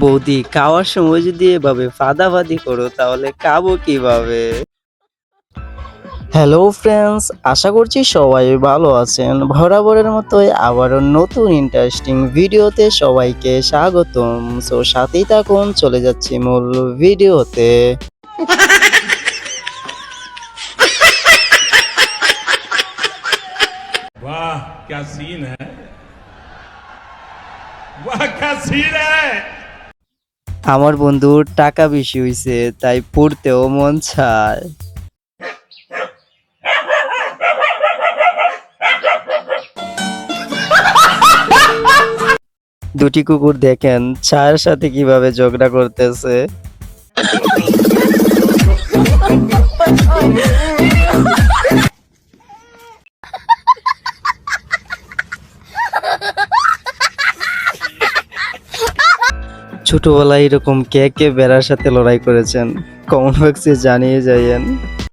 বৌদি, খাওয়ার সময় যদি এভাবে ফাদাফাদি করো তাহলে খাবো কিভাবে? হ্যালো ফ্রেন্ডস, আশা করছি সবাই ভালো আছেন। বরাবরের মতোই আবারও নতুন ইন্টারেস্টিং ভিডিওতে সবাইকে স্বাগতম। সো সাথেই থাকুন, চলে যাচ্ছি মূল ভিডিওতে। वाह क्या सीन है, वाह क्या सीन है। আমার বন্ধুর টাকা বেশি হইছে, তাই পড়তেও মন চায়। দুটি কুকুর দেখেন ছায়ের সাথে কিভাবে ঝগড়া করতেছে। ছোটবেলায় এরকম কে কে বেড়ার সাথে লড়াই করেছেন? কমেন্ট বক্সে জানিয়ে যাইয়েন।